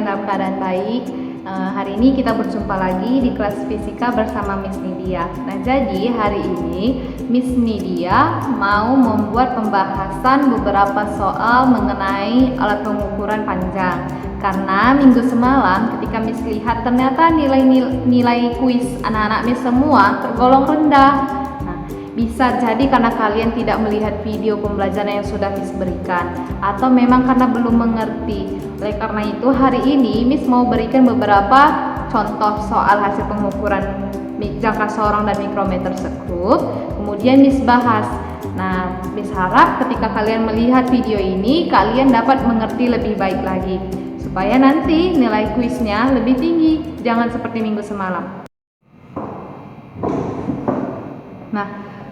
kalian dalam keadaan baik. Hari ini kita berjumpa lagi di kelas fisika bersama Miss Nidia. Nah, jadi hari ini Miss Nidia mau membuat pembahasan beberapa soal mengenai alat pengukuran panjang. Karena minggu semalam ketika Miss lihat ternyata nilai kuis anak-anak Miss semua tergolong rendah. Bisa jadi karena kalian tidak melihat video pembelajaran yang sudah Miss berikan, atau memang karena belum mengerti. Oleh karena itu hari ini Miss mau berikan beberapa contoh soal hasil pengukuran jangka sorong dan mikrometer sekrup, kemudian Miss bahas. Nah, Miss harap ketika kalian melihat video ini kalian dapat mengerti lebih baik lagi, supaya nanti nilai kuisnya lebih tinggi, jangan seperti minggu semalam. Nah,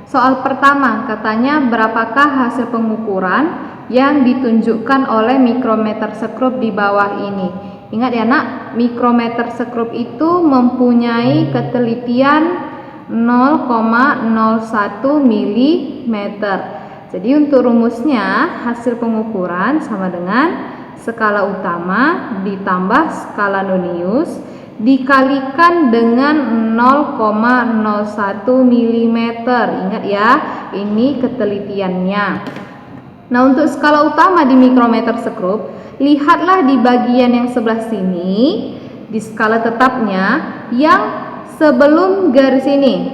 soal pertama katanya berapakah hasil pengukuran yang ditunjukkan oleh mikrometer sekrup di bawah ini. Ingat ya nak, mikrometer sekrup itu mempunyai ketelitian 0,01 mm. Jadi untuk rumusnya hasil pengukuran sama dengan skala utama ditambah skala nonius dikalikan dengan 0,01 mm. Ingat ya, ini ketelitiannya. Nah, untuk skala utama di mikrometer sekrup, lihatlah di bagian yang sebelah sini, di skala tetapnya, yang sebelum garis ini,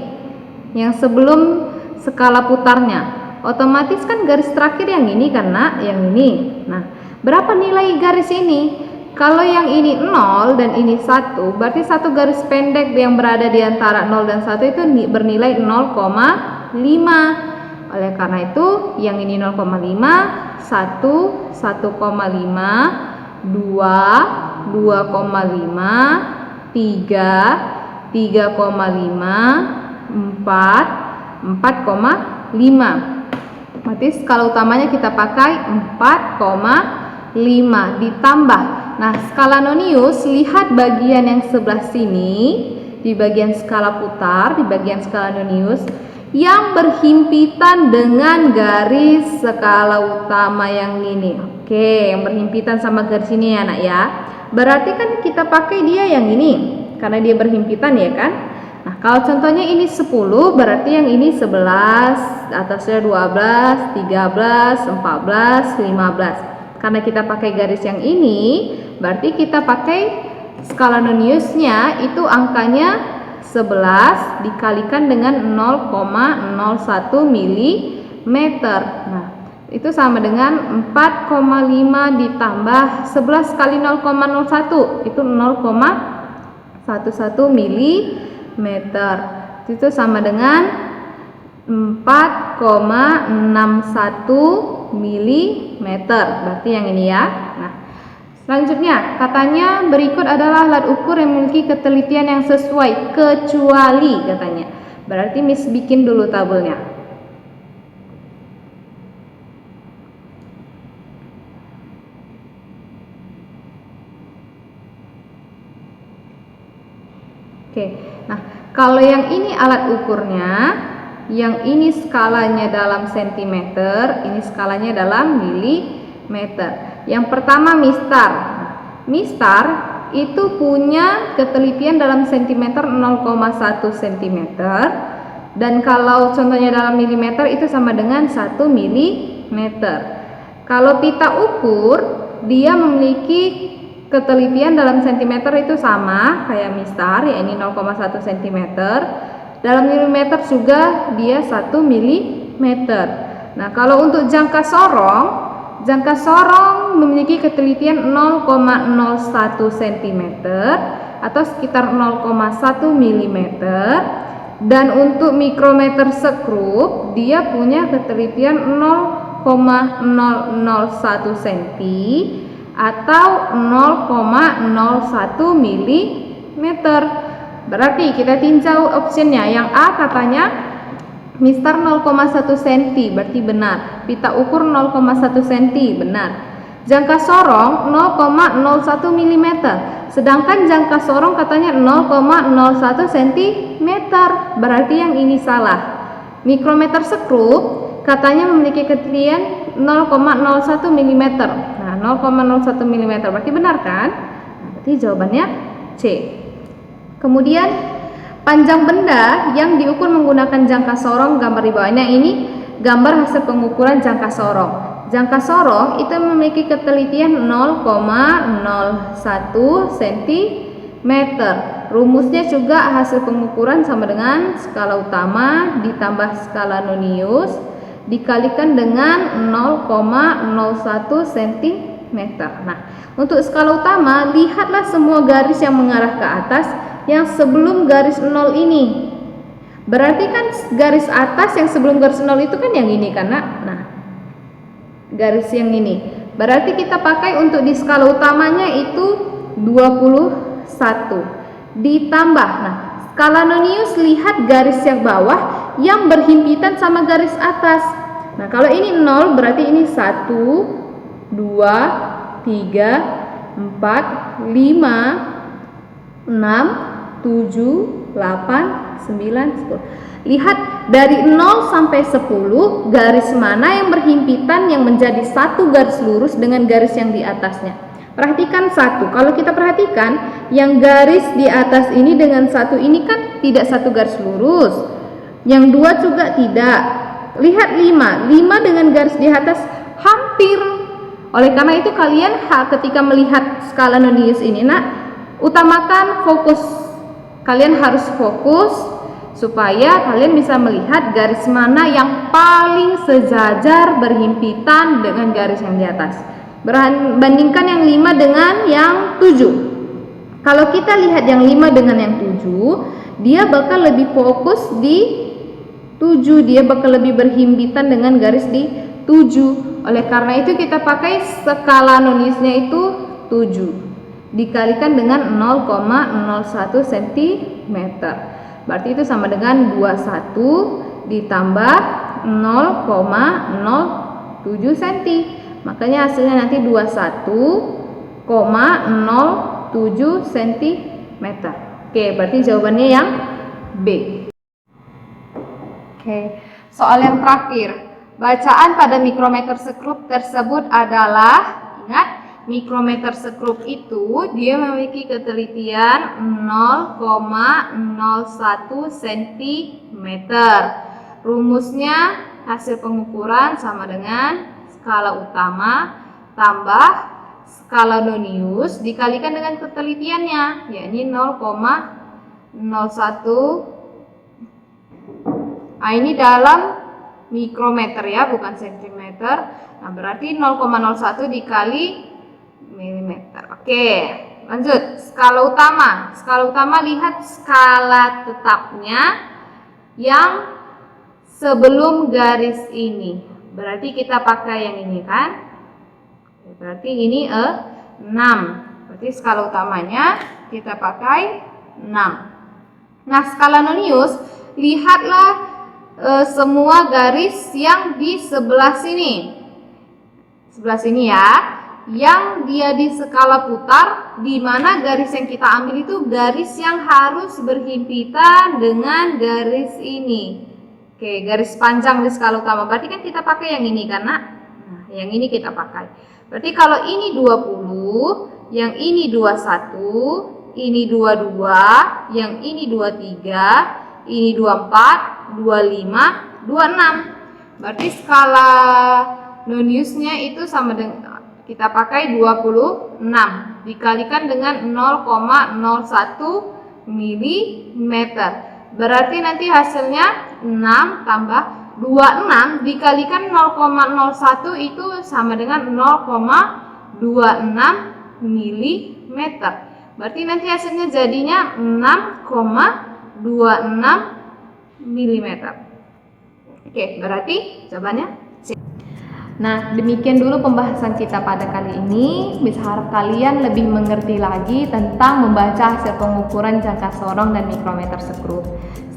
yang sebelum skala putarnya. Otomatis kan garis terakhir yang ini karena yang ini. Nah, berapa nilai garis ini? Kalau yang ini 0 dan ini 1, berarti satu garis pendek yang berada di antara 0 dan 1 itu bernilai 0,5. Oleh karena itu, yang ini 0,5, 1, 1,5, 2, 2,5, 3, 3,5, 4, 4,5. Berarti skala utamanya kita pakai 4,5 ditambah. Nah, skala nonius, lihat bagian yang sebelah sini, di bagian skala putar, di bagian skala nonius, yang berhimpitan dengan garis skala utama yang ini. Oke, yang berhimpitan sama garis ini ya nak ya. Berarti kan kita pakai dia yang ini, karena dia berhimpitan ya kan. Nah, kalau contohnya ini 10, berarti yang ini 11, atasnya 12, 13, 14, 15. Karena kita pakai garis yang ini, berarti kita pakai skala noniusnya itu angkanya 11 dikalikan dengan 0,01 mm. Nah, itu sama dengan 4,5 ditambah 11 kali 0,01 itu 0,11 mm. Itu sama dengan 4,61 mm. Berarti yang ini ya. Nah, selanjutnya katanya berikut adalah alat ukur yang memiliki ketelitian yang sesuai kecuali katanya. Berarti Miss bikin dulu tabelnya. Oke. Nah, kalau yang ini alat ukurnya, yang ini skalanya dalam sentimeter, ini skalanya dalam milimeter. Yang pertama mistar. Mistar itu punya ketelitian dalam sentimeter 0,1 cm. Dan kalau contohnya dalam milimeter itu sama dengan 1 mm. Kalau pita ukur, dia memiliki ketelitian dalam sentimeter itu sama kayak mistar, ya ini 0,1 cm. Dalam milimeter juga dia 1 mm. Nah, kalau untuk jangka sorong memiliki ketelitian 0,01 cm atau sekitar 0,1 mm. Dan untuk mikrometer sekrup dia punya ketelitian 0,001 cm atau 0,01 mm. Berarti kita tinjau optionnya. Yang A katanya mistar 0,1 cm, berarti benar. Pita ukur 0,1 cm, benar. Jangka sorong 0,01 mm. Sedangkan jangka sorong katanya 0,01 cm, berarti yang ini salah. Mikrometer sekrup katanya memiliki ketelitian 0,01 mm. Nah, 0,01 mm berarti benar kan? Berarti jawabannya C. Kemudian panjang benda yang diukur menggunakan jangka sorong, gambar di bawahnya ini gambar hasil pengukuran jangka sorong. Jangka sorong itu memiliki ketelitian 0,01 cm. Rumusnya juga hasil pengukuran sama dengan skala utama ditambah skala nonius dikalikan dengan 0,01 cm. Nah, untuk skala utama, lihatlah semua garis yang mengarah ke atas yang sebelum garis 0 ini. Berarti kan garis atas yang sebelum garis 0 itu kan yang ini kan, nah, garis yang ini. Berarti kita pakai untuk di skala utamanya itu 21 ditambah. Nah, skala nonius, lihat garis yang bawah yang berhimpitan sama garis atas. Nah, kalau ini 0 berarti ini 1 2 3 4 5 6 7 8 9 10. Lihat dari 0 sampai 10 garis mana yang berhimpitan yang menjadi satu garis lurus dengan garis yang di atasnya. Perhatikan satu. Kalau kita perhatikan yang garis di atas ini dengan satu ini kan tidak satu garis lurus. Yang dua juga tidak. Lihat 5 dengan garis di atas hampir. Oleh karena itu kalian ketika melihat skala nonius ini utamakan fokus. Kalian harus fokus supaya kalian bisa melihat garis mana yang paling sejajar berhimpitan dengan garis yang di atas. Bandingkan yang 5 dengan yang 7. Kalau kita lihat yang 5 dengan yang 7, dia bakal lebih fokus di 7, dia bakal lebih berhimpitan dengan garis di 7. Oleh karena itu kita pakai skala noniusnya itu 7 dikalikan dengan 0,01 cm. Berarti itu sama dengan 21 ditambah 0,07 cm. Makanya hasilnya nanti 21,07 cm. Oke, berarti jawabannya yang B. Oke, soal yang terakhir. Bacaan pada mikrometer sekrup tersebut adalah, ingat, mikrometer sekrup itu dia memiliki ketelitian 0,01 cm. Rumusnya hasil pengukuran sama dengan skala utama tambah skala nonius dikalikan dengan ketelitiannya, yakni 0,01. Ini dalam mikrometer ya, bukan sentimeter. Nah, berarti 0,01 dikali milimeter. Oke, lanjut. Skala utama. Skala utama, lihat skala tetapnya yang sebelum garis ini. Berarti kita pakai yang ini kan? Berarti ini 6. Berarti skala utamanya kita pakai 6. Nah, skala nonius, lihatlah semua garis yang di sebelah sini. Sebelah sini ya. Yang dia di skala putar, di mana garis yang kita ambil itu garis yang harus berhimpitan dengan garis ini. Oke, garis panjang di skala utama. Berarti kan kita pakai yang ini karena yang ini kita pakai. Berarti kalau ini 20, yang ini 21, ini 22, yang ini 23, ini 24, 25, 26. Berarti skala noniusnya itu sama dengan kita pakai 26 dikalikan dengan 0,01 mm. Berarti nanti hasilnya 6 tambah 26 dikalikan 0,01 itu sama dengan 0,26 mm. Berarti nanti hasilnya jadinya 6,26 mm. Oke, berarti jawabannya C. Nah, demikian dulu pembahasan kita pada kali ini. Miss harap kalian lebih mengerti lagi tentang membaca hasil pengukuran jangka sorong dan mikrometer sekrup.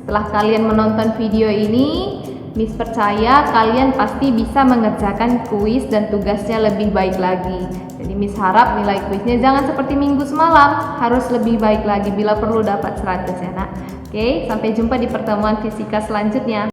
Setelah kalian menonton video ini, Miss percaya kalian pasti bisa mengerjakan kuis dan tugasnya lebih baik lagi. Jadi Miss harap nilai kuisnya jangan seperti minggu semalam, harus lebih baik lagi, bila perlu dapat 100 ya nak. Oke, sampai jumpa di pertemuan fisika selanjutnya.